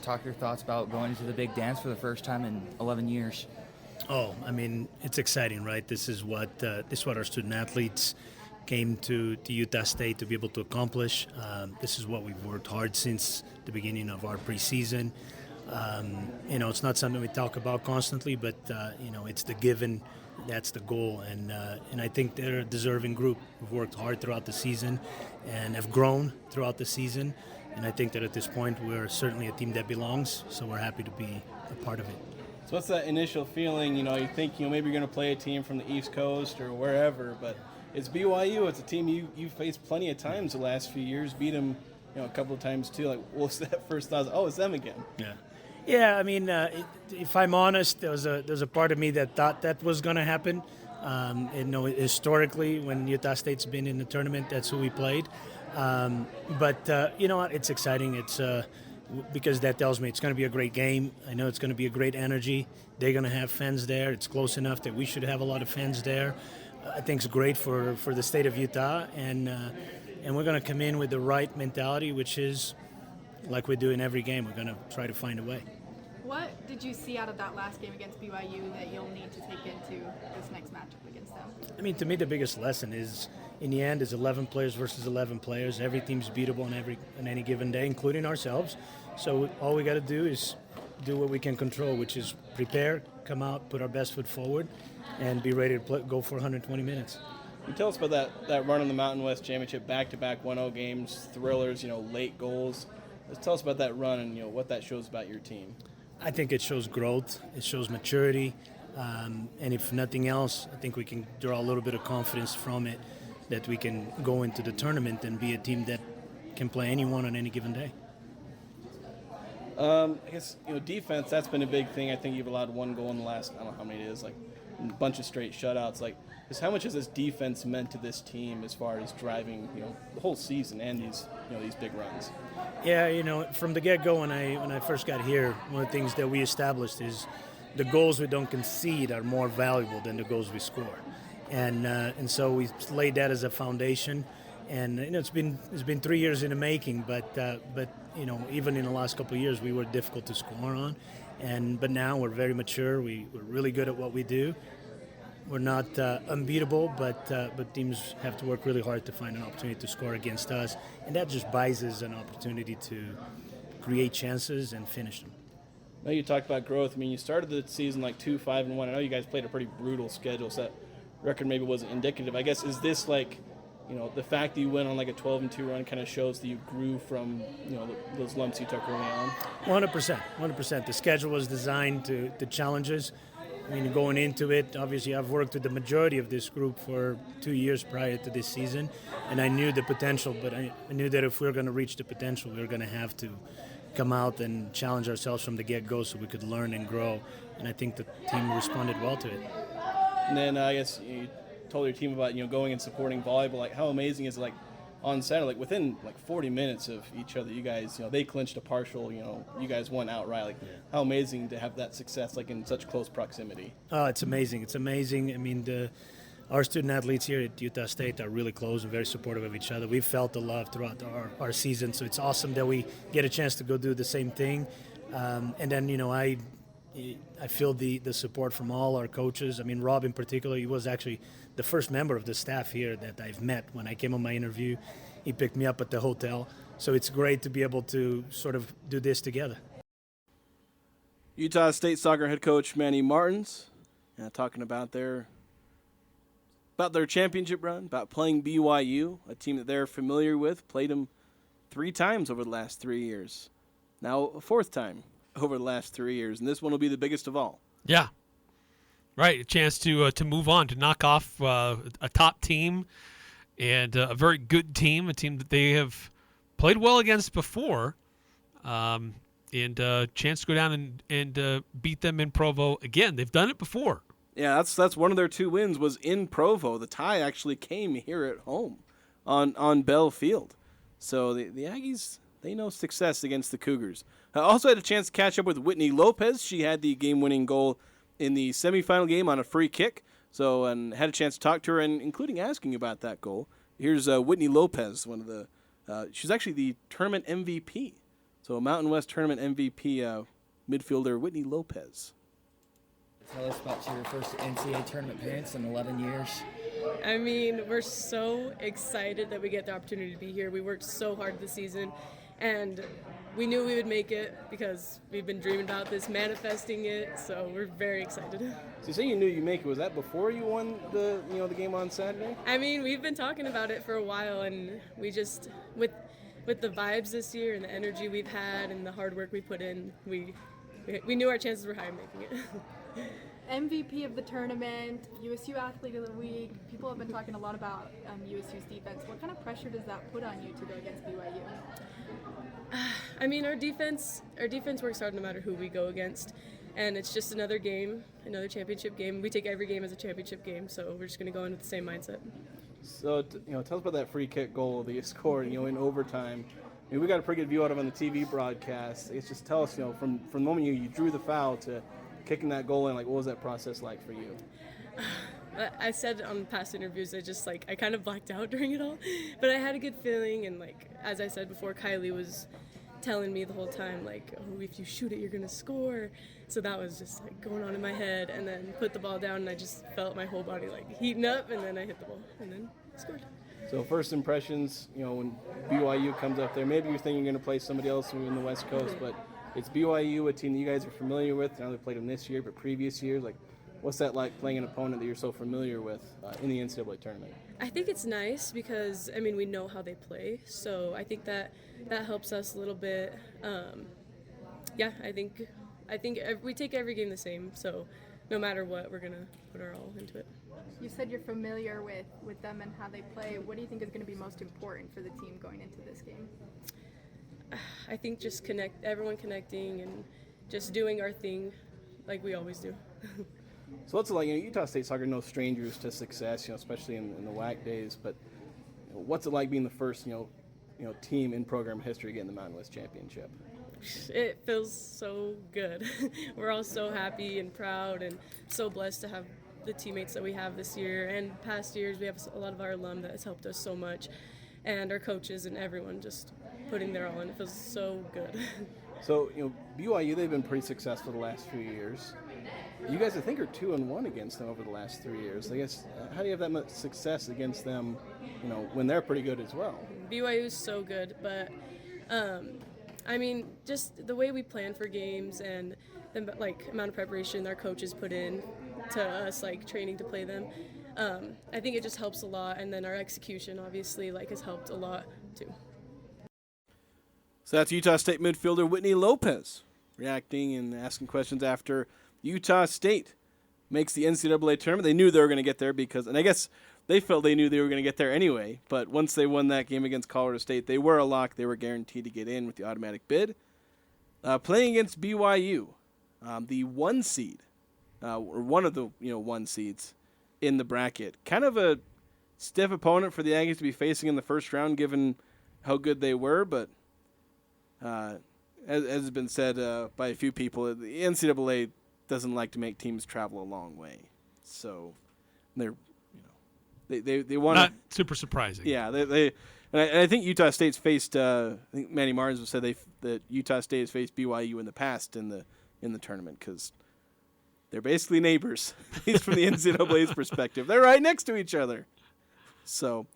S14: talk your thoughts about going into the big dance for the first time in 11 years.
S15: Oh, I mean, it's exciting, right? This is what our student athletes came to Utah State to be able to accomplish. This is what we've worked hard since the beginning of our preseason. It's not something we talk about constantly, but it's the given. That's the goal, and I think they're a deserving group who've worked hard throughout the season and have grown throughout the season. And I think that at this point we're certainly a team that belongs, so we're happy to be a part of it.
S5: So what's that initial feeling? You think maybe you're going to play a team from the East Coast or wherever, but it's BYU. It's a team you've faced plenty of times the last few years, beat them a couple of times too. Like, what's that first thought? Oh, it's them again.
S15: Yeah. I mean, if I'm honest, there's a part of me that thought that was going to happen. Historically, when Utah State's been in the tournament, that's who we played. But you know what? It's exciting. It's because that tells me it's going to be a great game. I know it's going to be a great energy. They're going to have fans there. It's close enough that we should have a lot of fans there. I think it's great for the state of Utah, and we're going to come in with the right mentality, which is like we do in every game. We're going to try to find a way.
S16: What did you see out of that last game against BYU that you'll need to take into this next matchup against them?
S15: I mean, to me, the biggest lesson is, in the end, is 11 players versus 11 players. Every team's beatable on any given day, including ourselves. So all we got to do is do what we can control, which is prepare, come out, put our best foot forward, and be ready to go for 120 minutes.
S5: Can you tell us about that run in the Mountain West Championship, back-to-back 1-0 games, thrillers, late goals. Let's tell us about that run and what that shows about your team.
S15: I think it shows growth. It shows maturity. And if nothing else, I think we can draw a little bit of confidence from it that we can go into the tournament and be a team that can play anyone on any given day.
S5: I guess, defense, that's been a big thing. I think you've allowed one goal in the last, I don't know how many it is, like a bunch of straight shutouts. Just how much has this defense meant to this team as far as driving, the whole season and these big runs?
S15: Yeah, from the get-go when I first got here, one of the things that we established is the goals we don't concede are more valuable than the goals we score. And so we laid that as a foundation. And it's been 3 years in the making, but even in the last couple of years we were difficult to score on, but now we're very mature. We're really good at what we do. We're not unbeatable, but teams have to work really hard to find an opportunity to score against us, and that just buys us an opportunity to create chances and finish them.
S5: Now you talked about growth. I mean, you started the season like 2-5-1. I know you guys played a pretty brutal schedule, so that record maybe wasn't indicative. I guess is this like, the fact that you went on like a 12-2 run kind of shows that you grew from, those lumps you took early on?
S15: 100%. The schedule was designed to challenge us. I mean, going into it, obviously I've worked with the majority of this group for 2 years prior to this season, and I knew the potential, but I knew that if we were going to reach the potential, we were going to have to come out and challenge ourselves from the get-go so we could learn and grow, and I think the team responded well to it.
S5: And then I guess you told your team about, going and supporting volleyball. Like, how amazing is it, like, on Saturday, like, within, 40 minutes of each other, you guys, they clinched a partial, you guys won outright. Like, how amazing to have that success, like, in such close proximity.
S15: Oh, it's amazing. I mean, our student athletes here at Utah State are really close and very supportive of each other. We've felt the love throughout our season, so it's awesome that we get a chance to go do the same thing. And then, I feel the support from all our coaches. I mean, Rob in particular, he was actually the first member of the staff here that I've met. When I came on my interview, he picked me up at the hotel. So it's great to be able to sort of do this together.
S5: Utah State soccer head coach Manny Martins talking about their championship run, about playing BYU, a team that they're familiar with, played them 3 times over the last 3 years. Now a 4th time over the last 3 years, and this one will be the biggest of all.
S6: Yeah. Right, a chance to move on, to knock off a top team and a very good team, a team that they have played well against before, and a chance to go down and beat them in Provo again. They've done it before.
S5: Yeah, that's one of their 2 wins was in Provo. The tie actually came here at home on Bell Field. So the Aggies, they know success against the Cougars. I also had a chance to catch up with Whitney Lopez. She had the game-winning goal in the semifinal game on a free kick. So, and had a chance to talk to her, and including asking about that goal. Here's Whitney Lopez, one of the she's actually the tournament MVP. So, a Mountain West tournament MVP midfielder, Whitney Lopez.
S14: Tell us about your first NCAA tournament appearance in 11 years.
S17: I mean, we're so excited that we get the opportunity to be here. We worked so hard this season, and we knew we would make it because we've been dreaming about this, manifesting it, so we're very excited.
S5: So you say you knew you'd make it. Was that before you won the game on Saturday?
S17: I mean, we've been talking about it for a while, and we just, with the vibes this year and the energy we've had and the hard work we put in, we knew our chances were high of making it.
S16: MVP of the tournament, USU Athlete of the Week. People have been talking a lot about USU's defense. What kind of pressure does that put on you to go against BYU?
S17: I mean, our defense works hard no matter who we go against, and it's just another game, another championship game. We take every game as a championship game, so we're just going to go in with the same mindset.
S5: So, tell us about that free kick goal that you scored, in overtime. I mean, we got a pretty good view out of it on the TV broadcast. It's just tell us, from the moment you drew the foul to kicking that goal in, what was that process like for you?
S17: I said on past interviews, I kind of blacked out during it all, but I had a good feeling, and as I said before, Kylie was telling me the whole time, oh, if you shoot it, you're gonna score. So that was just going on in my head, and then put the ball down, and I just felt my whole body heating up, and then I hit the ball, and then scored.
S5: So first impressions, when BYU comes up there, maybe you're thinking you're gonna play somebody else in the West Coast, but it's BYU, a team that you guys are familiar with. Now they played them this year, but previous years, what's that like playing an opponent that you're so familiar with in the NCAA tournament?
S17: I think it's nice because, we know how they play. So I think that helps us a little bit. I think we take every game the same. So no matter what, we're going to put our all into it.
S16: You said you're familiar with them and how they play. What do you think is going to be most important for the team going into this game?
S17: I think just everyone connecting and just doing our thing like we always do.
S5: So what's it like? Utah State soccer no strangers to success, especially in the WAC days. But what's it like being the first, team in program history getting the Mountain West Championship?
S17: It feels so good. We're all so happy and proud and so blessed to have the teammates that we have this year and past years. We have a lot of our alum that has helped us so much, and our coaches and everyone just putting their all in. It feels so good.
S5: So, BYU, they've been pretty successful the last few years. You guys, I think, are 2-1 against them over the last 3 years. I guess, how do you have that much success against them, when they're pretty good as well?
S17: BYU is so good, but, just the way we plan for games and the, amount of preparation our coaches put in to us, training to play them, I think it just helps a lot. And then our execution, obviously, has helped a lot, too.
S5: So that's Utah State midfielder Whitney Lopez reacting and asking questions after Utah State makes the NCAA tournament. They knew they were going to get there and I guess they felt they knew they were going to get there anyway, but once they won that game against Colorado State, they were a lock. They were guaranteed to get in with the automatic bid. Playing against BYU, the 1 seed, or one of the 1 seeds in the bracket. Kind of a stiff opponent for the Aggies to be facing in the first round given how good they were, but as has been said by a few people, the NCAA doesn't like to make teams travel a long way. So they're they want
S6: not super surprising.
S5: Yeah, and I think Utah State's faced. I think Manny Martins said that Utah State has faced BYU in the past in the tournament because they're basically neighbors. At least from the NCAA's perspective, they're right next to each other. So,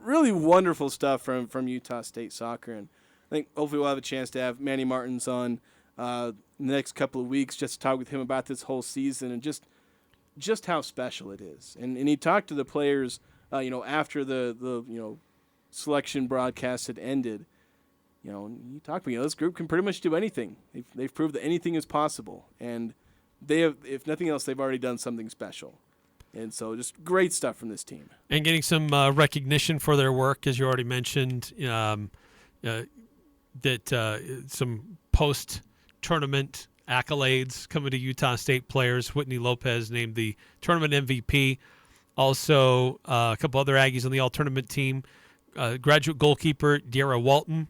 S5: really wonderful stuff from Utah State soccer, and I think hopefully we'll have a chance to have Manny Martins on the next couple of weeks just to talk with him about this whole season and just how special it is. And he talked to the players, after the selection broadcast had ended. He talked about, this group can pretty much do anything. They've proved that anything is possible, and they have, if nothing else, they've already done something special. And so just great stuff from this team.
S6: And getting some recognition for their work, as you already mentioned, that some post-tournament accolades coming to Utah State players. Whitney Lopez named the tournament MVP. Also, a couple other Aggies on the all-tournament team. Graduate goalkeeper De'Ara Walton,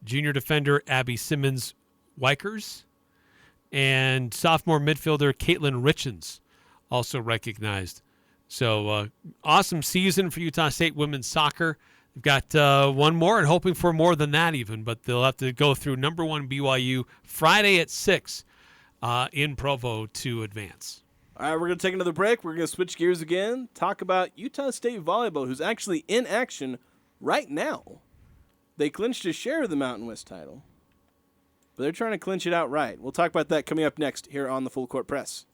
S6: junior defender Abby Simmons-Wykers, and sophomore midfielder Caitlin Richens also recognized. So awesome season for Utah State women's soccer. They've got one more and hoping for more than that even, but they'll have to go through number 1 BYU Friday at 6 in Provo to advance.
S5: All right, we're going to take another break. We're going to switch gears again, talk about Utah State volleyball, who's actually in action right now. They clinched a share of the Mountain West title, but they're trying to clinch it outright. We'll talk about that coming up next here on the Full Court Press.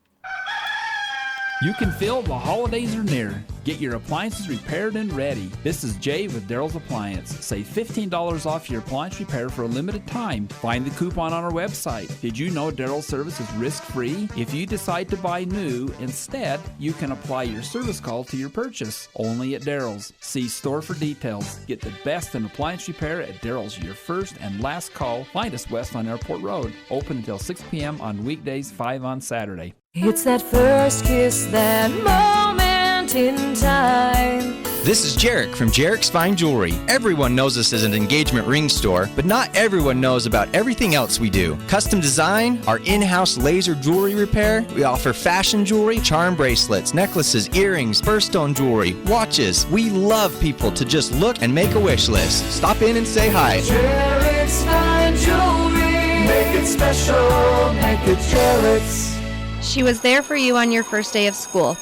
S18: You can feel the holidays are near. Get your appliances repaired and ready. This is Jay with Daryl's Appliance. Save $15 off your appliance repair for a limited time. Find the coupon on our website. Did you know Daryl's service is risk-free? If you decide to buy new, instead, you can apply your service call to your purchase. Only at Daryl's. See store for details. Get the best in appliance repair at Daryl's. Your first and last call. Find us west on Airport Road. Open until 6 p.m. on weekdays, 5 on Saturday.
S19: It's that first kiss, that moment in time.
S20: This is Jarek from Jarek's Fine Jewelry. Everyone knows us as an engagement ring store, but not everyone knows about everything else we do. Custom design, our in-house laser jewelry repair. We offer fashion jewelry, charm bracelets, necklaces, earrings, birthstone jewelry, watches. We love people to just look and make a wish list. Stop in and say hi.
S19: Jarek's Fine Jewelry. Make it special, make it Jarek's.
S21: She was there for you on your first day of school,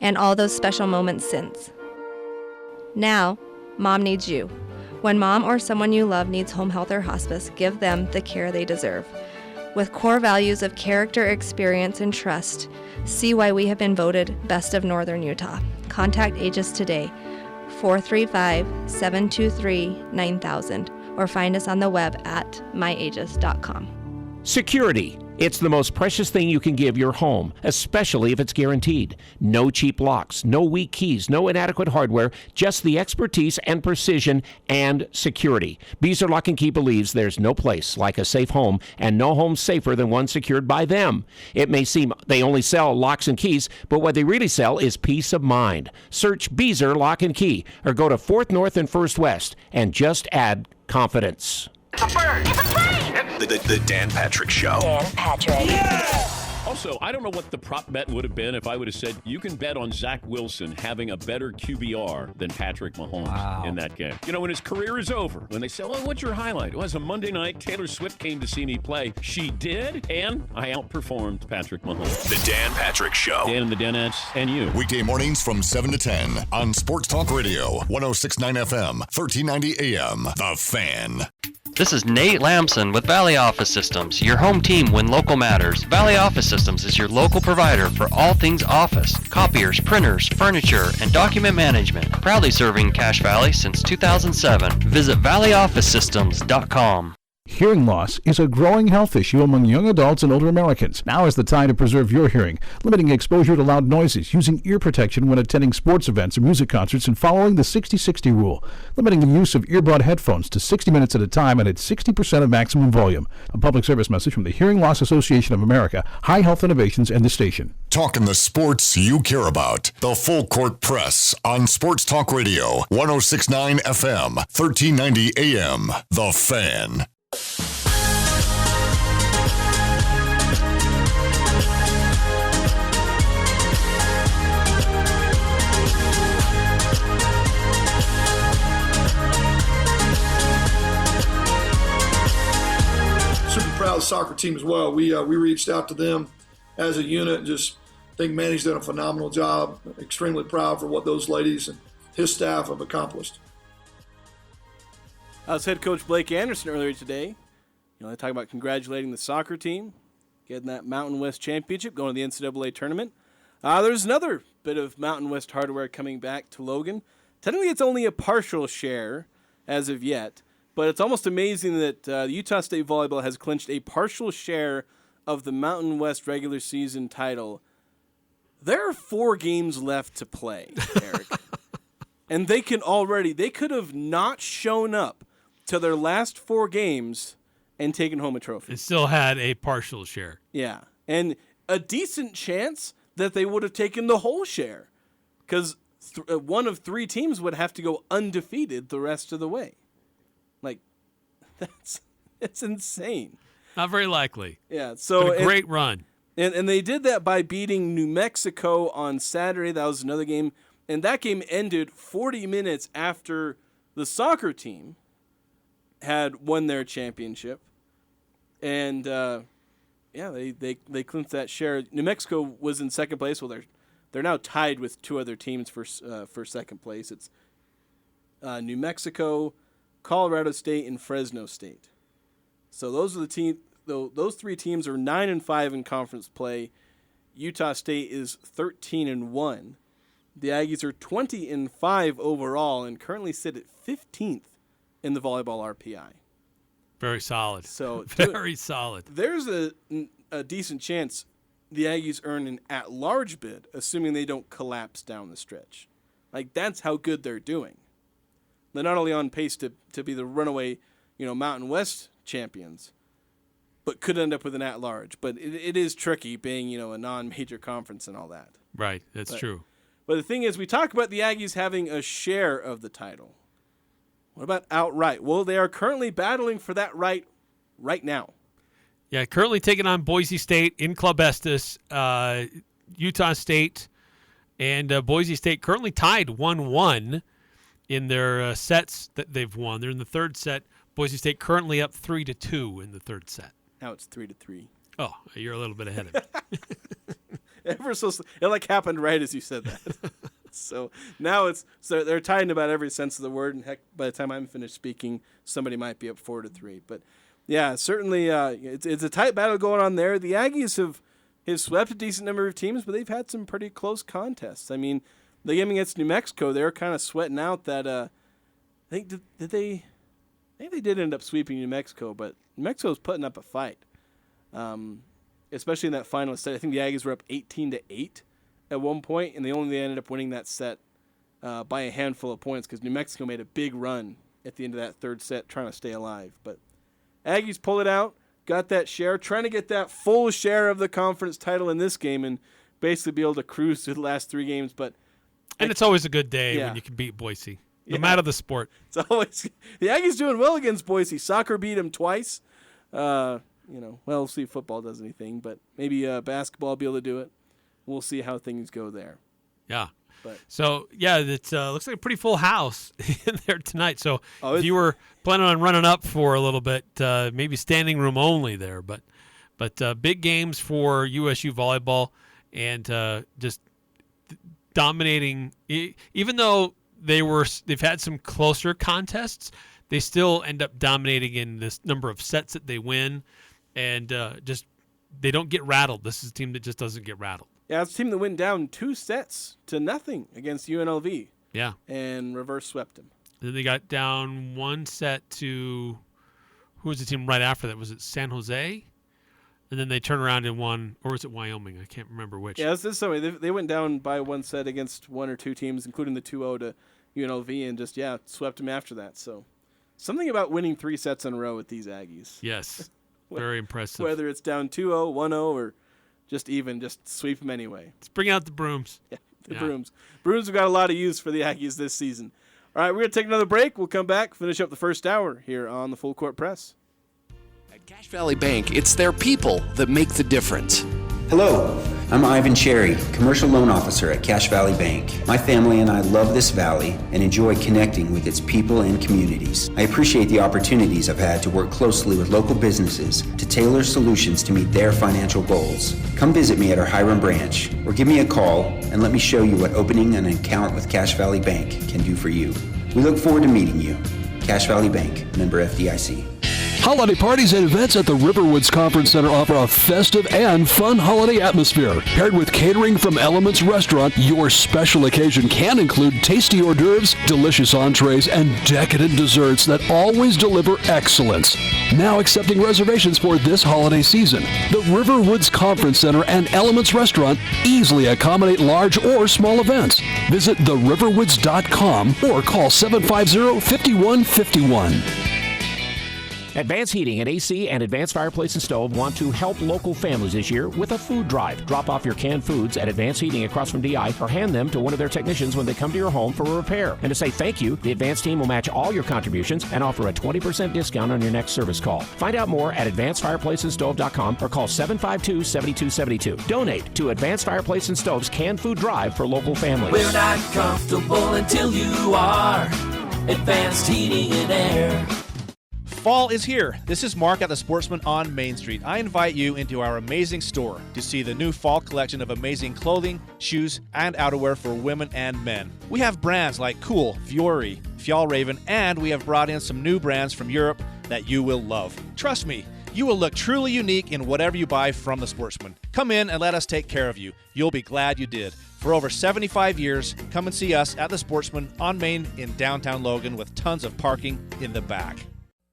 S21: and all those special moments since. Now, Mom needs you. When Mom or someone you love needs home health or hospice, give them the care they deserve. With core values of character, experience, and trust, see why we have been voted Best of Northern Utah. Contact Aegis today, 435-723-9000, or find us on the web at myaegis.com.
S12: Security. It's the most precious thing you can give your home, especially if it's guaranteed. No cheap locks, no weak keys, no inadequate hardware, just the expertise and precision and security. Beezer Lock & Key believes there's no place like a safe home, and no home safer than one secured by them. It may seem they only sell locks and keys, but what they really sell is peace of mind. Search Beezer Lock & Key or go to 4th North and 1st West and just add confidence.
S22: It's a bird! It's a plane!
S23: The Dan Patrick Show.
S22: Dan Patrick. Yeah!
S24: Also, I don't know what the prop bet would have been if I would have said you can bet on Zach Wilson having a better QBR than Patrick Mahomes in that game. You know, when his career is over, when they say, well, what's your highlight? It was a Monday night. Taylor Swift came to see me play. She did, and I outperformed Patrick Mahomes.
S23: The Dan Patrick Show.
S24: Dan and the Danettes and you.
S1: Weekday mornings from 7 to 10 on Sports Talk Radio, 106.9 FM, 1390 AM. The Fan.
S25: This is Nate Lamson with Valley Office Systems, your home team when local matters. Valley Office Systems is your local provider for all things office, copiers, printers, furniture, and document management. Proudly serving Cache Valley since 2007. Visit valleyofficesystems.com.
S26: Hearing loss is a growing health issue among young adults and older Americans. Now is the time to preserve your hearing, limiting exposure to loud noises, using ear protection when attending sports events or music concerts, and following the 60-60 rule, limiting the use of earbud headphones to 60 minutes at a time and at 60% of maximum volume. A public service message from the Hearing Loss Association of America, High Health Innovations, and the station.
S1: Talking the sports you care about. The Full Court Press on Sports Talk Radio, 106.9 FM, 1390 AM. The Fan.
S2: the soccer team as well. We reached out to them as a unit and just think Manny's done a phenomenal job. Extremely proud for what those ladies and his staff have accomplished.
S5: As head coach Blake Anderson earlier today, they talk about congratulating the soccer team, getting that Mountain West championship, going to the NCAA tournament. There's another bit of Mountain West hardware coming back to Logan. Technically, it's only a partial share as of yet, but it's almost amazing that Utah State Volleyball has clinched a partial share of the Mountain West regular season title. There are 4 games left to play, Eric. And they could have not shown up to their last 4 games and taken home a trophy.
S6: It still had a partial share.
S5: Yeah, and a decent chance that they would have taken the whole share, because one of 3 teams would have to go undefeated the rest of the way. Like, it's insane.
S6: Not very likely.
S5: Yeah, so
S6: but a great run.
S5: And they did that by beating New Mexico on Saturday. That was another game. And that game ended 40 minutes after the soccer team had won their championship. And, they clinched that share. New Mexico was in second place. Well, they're now tied with 2 other teams for second place. It's New Mexico, Colorado State, and Fresno State. So those are the teams. Those 3 teams are 9-5 in conference play. Utah State is 13-1. The Aggies are 20-5 overall and currently sit at 15th in the volleyball RPI.
S6: Very solid.
S5: So
S6: very solid.
S5: There's a decent chance the Aggies earn an at-large bid, assuming they don't collapse down the stretch. Like, that's how good they're doing. They're not only on pace to be the runaway, Mountain West champions, but could end up with an at-large. But it is tricky being, a non-major conference and all that.
S6: Right, that's true.
S5: But the thing is, we talk about the Aggies having a share of the title. What about outright? Well, they are currently battling for that right now.
S6: Yeah, currently taking on Boise State in Club Estes. Utah State and Boise State currently tied 1-1 in their sets that they've won. They're in the third set. Boise State currently up 3-2 in the third set.
S5: Now it's 3-3.
S6: Oh, you're a little bit ahead of me.
S5: It happened right as you said that. So now they're tied in about every sense of the word, and heck, by the time I'm finished speaking, somebody might be up 4-3. But yeah, certainly it's a tight battle going on there. The Aggies have swept a decent number of teams, but they've had some pretty close contests. I mean, the game against New Mexico, they were kind of sweating out that. I think they did end up sweeping New Mexico, but New Mexico was putting up a fight, especially in that final set. I think the Aggies were up 18-8 at one point, and they ended up winning that set by a handful of points because New Mexico made a big run at the end of that third set trying to stay alive. But Aggies pull it out, got that share, trying to get that full share of the conference title in this game and basically be able to cruise through the last 3 games.
S6: And it's always a good day when you can beat Boise, no matter the sport.
S5: It's always the Aggies doing well against Boise. Soccer beat them twice. We'll see if football does anything, but maybe basketball will be able to do it. We'll see how things go there.
S6: Yeah.
S5: But
S6: so, it looks like a pretty full house in there tonight. So if you were planning on running up for a little bit, maybe standing room only there. But big games for USU volleyball and just dominating. Even though they've had some closer contests, they still end up dominating in this number of sets that they win, and they don't get rattled. This is a team that just doesn't get rattled.
S5: Yeah, it's a team that went down 2-0 against UNLV.
S6: Yeah.
S5: And reverse swept them.
S6: Then they got down 1 set to, who was the team right after that? Was it San Jose? And then they turned around and won, or was it Wyoming? I can't remember which.
S5: Yeah, this is something. They went down by 1 set against 1 or 2 teams, including the 2-0 to UNLV, and just, swept them after that. So something about winning 3 sets in a row with these Aggies.
S6: Yes, very impressive.
S5: Whether it's down 2-0, 1-0, or just sweep them anyway.
S6: Let's bring out the brooms.
S5: Yeah, brooms. Brooms have got a lot of use for the Aggies this season. All right, we're going to take another break. We'll come back, finish up the first hour here on the Full Court Press.
S3: At Cache Valley Bank, it's their people that make the difference.
S7: Hello,
S3: I'm Ivan Cherry, Commercial Loan Officer at Cache Valley Bank. My family and I love this valley and enjoy connecting with its people and communities. I appreciate the opportunities I've had to work closely with local businesses to tailor solutions to meet their financial goals. Come visit me at our Hiram branch or give me a call and let me show you what opening an account with Cache Valley Bank can do for you. We look forward to meeting you. Cache Valley Bank, member FDIC.
S7: Holiday parties and events at the Riverwoods Conference Center offer a festive and fun holiday atmosphere. Paired with catering from Elements Restaurant, your special occasion can include tasty hors d'oeuvres, delicious entrees, and decadent desserts that always deliver excellence. Now accepting reservations for this holiday season. The Riverwoods Conference Center and Elements Restaurant easily accommodate large or small events. Visit theriverwoods.com or call 750-5151.
S12: Advanced Heating and AC and Advanced Fireplace and Stove want to help local families this year with a food drive. Drop off your canned foods at Advanced Heating across from DI or hand them to one of their technicians when they come to your home for a repair. And to say thank you, the Advanced team will match all your contributions and offer a 20% discount on your next service call. Find out more at AdvancedFireplaceandStove.com or call 752-7272. Donate to Advanced Fireplace and Stove's canned food drive for local families.
S19: We're not comfortable until you are. Advanced Heating and Air.
S8: Fall is here. This is Mark at the Sportsman on Main Street. I invite you into our amazing store to see the new fall collection of amazing clothing, shoes, and outerwear for women and men. We have brands like Cool, Fiore, Fjallraven, and we have brought in some new brands from Europe that you will love. Trust me, you will look truly unique in whatever you buy from the Sportsman. Come in and let us take care of you. You'll be glad you did. For over 75 years, come and see us at the Sportsman on Main in downtown Logan with tons of parking in the back.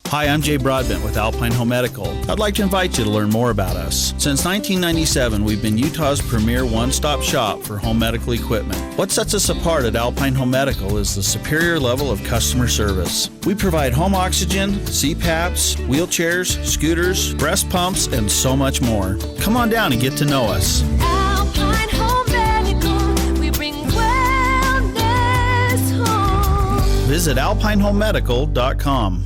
S9: Hi, I'm Jay Broadbent with Alpine Home Medical. I'd like to invite you to learn more about us. Since 1997, we've been Utah's premier one-stop shop for home medical equipment. What sets us apart at Alpine Home Medical is the superior level of customer service. We provide home oxygen, CPAPs, wheelchairs, scooters, breast pumps, and so much more. Come on down and get to know us.
S19: Alpine Home Medical, we bring wellness home.
S9: Visit alpinehomemedical.com.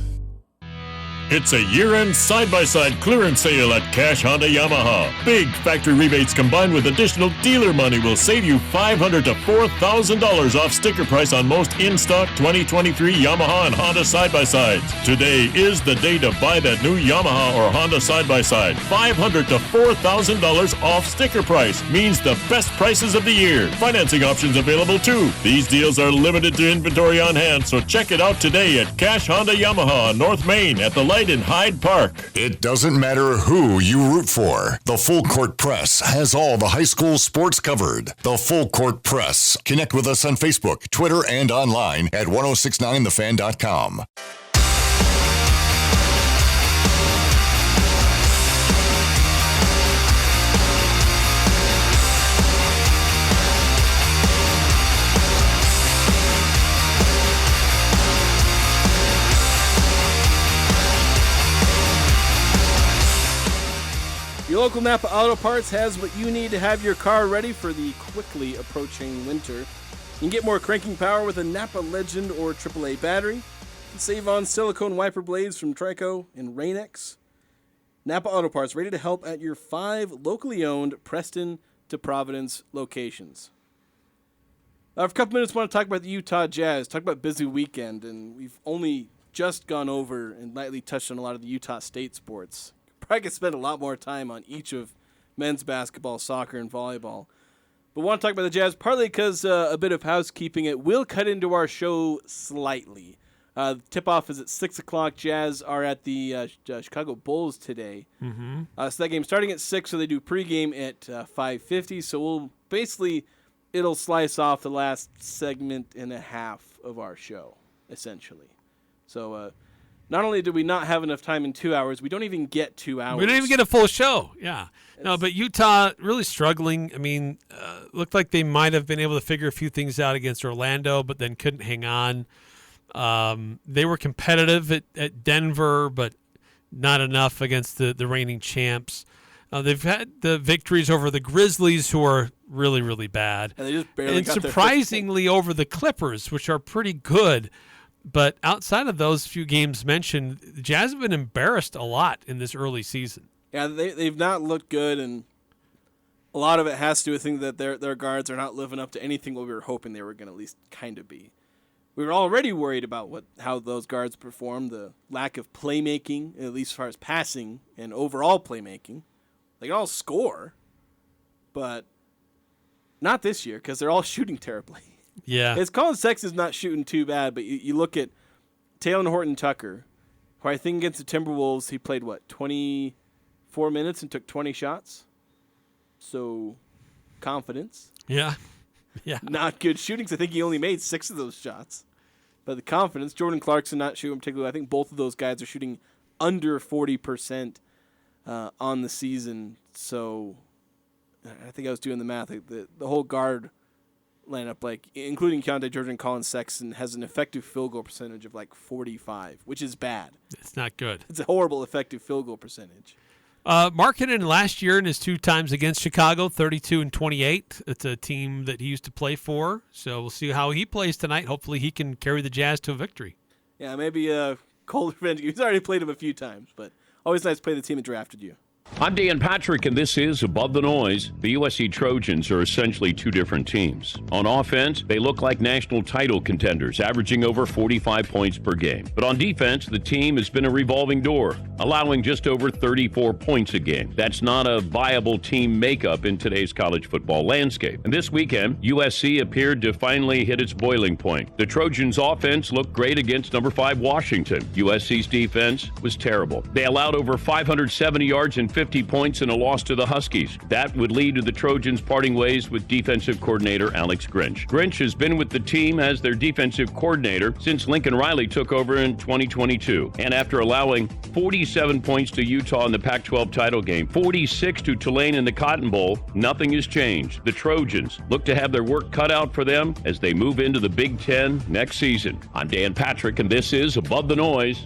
S10: It's a year-end side-by-side clearance sale at Cache Honda Yamaha. Big factory rebates combined with additional dealer money will save you $500 to $4,000 off sticker price on most in-stock 2023 Yamaha and Honda side-by-sides. Today is the day to buy that new Yamaha or Honda side-by-side. $500 to $4,000 off sticker price means the best prices of the year. Financing options available too. These deals are limited to inventory on hand, so check it out today at Cache Honda Yamaha on North Main at the Light in Hyde Park.
S1: It doesn't matter who you root for. The Full Court Press has all the high school sports covered. The Full Court Press. Connect with us on Facebook, Twitter, and online at 1069thefan.com.
S5: Your local Napa Auto Parts has what you need to have your car ready for the quickly approaching winter. You can get more cranking power with a Napa Legend or AAA battery. You can save on silicone wiper blades from Trico and Rain-X. Napa Auto Parts, ready to help at your 5 locally owned Preston to Providence locations. For a couple minutes, I want to talk about the Utah Jazz, talk about busy weekend, and we've only just gone over and lightly touched on a lot of the Utah State sports. Probably could spend a lot more time on each of men's basketball, soccer, and volleyball. But I want to talk about the Jazz partly because a bit of housekeeping. It will cut into our show slightly. Tip-off is at 6 o'clock. Jazz are at the Chicago Bulls today.
S6: Mm-hmm.
S5: So that game's starting at 6, so they do pregame at 5:50. So we'll basically, it'll slice off the last segment and a half of our show, essentially. So not only did we not have enough time in 2 hours, we don't even get 2 hours.
S6: We don't even get a full show. Yeah. No, but Utah really struggling. I mean, looked like they might have been able to figure a few things out against Orlando, but then couldn't hang on. They were competitive at Denver, but not enough against the reigning champs. They've had the victories over the Grizzlies, who are really, really bad.
S5: And they just barely
S6: and
S5: got
S6: surprisingly over the Clippers, which are pretty good. But outside of those few games mentioned, the Jazz have been embarrassed a lot in this early season.
S5: Yeah, they've not looked good, and a lot of it has to do with things that their guards are not living up to anything what we were hoping they were going to at least kind of be. We were already worried about how those guards performed, the lack of playmaking, at least as far as passing and overall playmaking. They can all score, but not this year because they're all shooting terribly.
S6: Yeah.
S5: It's Colin Sexton's not shooting too bad, but you look at Taylor Horton-Tucker, who I think against the Timberwolves, he played, 24 minutes and took 20 shots? So, confidence.
S6: Yeah. Yeah.
S5: Not good shooting, 'cause I think he only made 6 of those shots. But the confidence, Jordan Clarkson not shooting particularly. I think both of those guys are shooting under 40% on the season. So, I think I was doing the math. The whole guard lineup, including Keontae George and Colin Sexton, has an effective field goal percentage of 45, which is bad.
S6: It's not good.
S5: It's a horrible effective field goal percentage.
S6: Markkanen last year in his 2 times against Chicago, 32 and 28. It's a team that he used to play for. So we'll see how he plays tonight. Hopefully he can carry the Jazz to a victory.
S5: Yeah, maybe cold revenge. He's already played him a few times, but always nice to play the team that drafted you.
S10: I'm Dan Patrick, and this is Above the Noise. The USC Trojans are essentially 2 different teams. On offense, they look like national title contenders, averaging over 45 points per game. But on defense, the team has been a revolving door, allowing just over 34 points a game. That's not a viable team makeup in today's college football landscape. And this weekend, USC appeared to finally hit its boiling point. The Trojans' offense looked great against number 5 Washington. USC's defense was terrible. They allowed over 570 yards and 50 points in a loss to the Huskies. That would lead to the Trojans parting ways with defensive coordinator Alex Grinch. Grinch has been with the team as their defensive coordinator since Lincoln Riley took over in 2022. And after allowing 47 points to Utah in the Pac-12 title game, 46 to Tulane in the Cotton Bowl, nothing has changed. The Trojans look to have their work cut out for them as they move into the Big Ten next season. I'm Dan Patrick, and this is Above the Noise.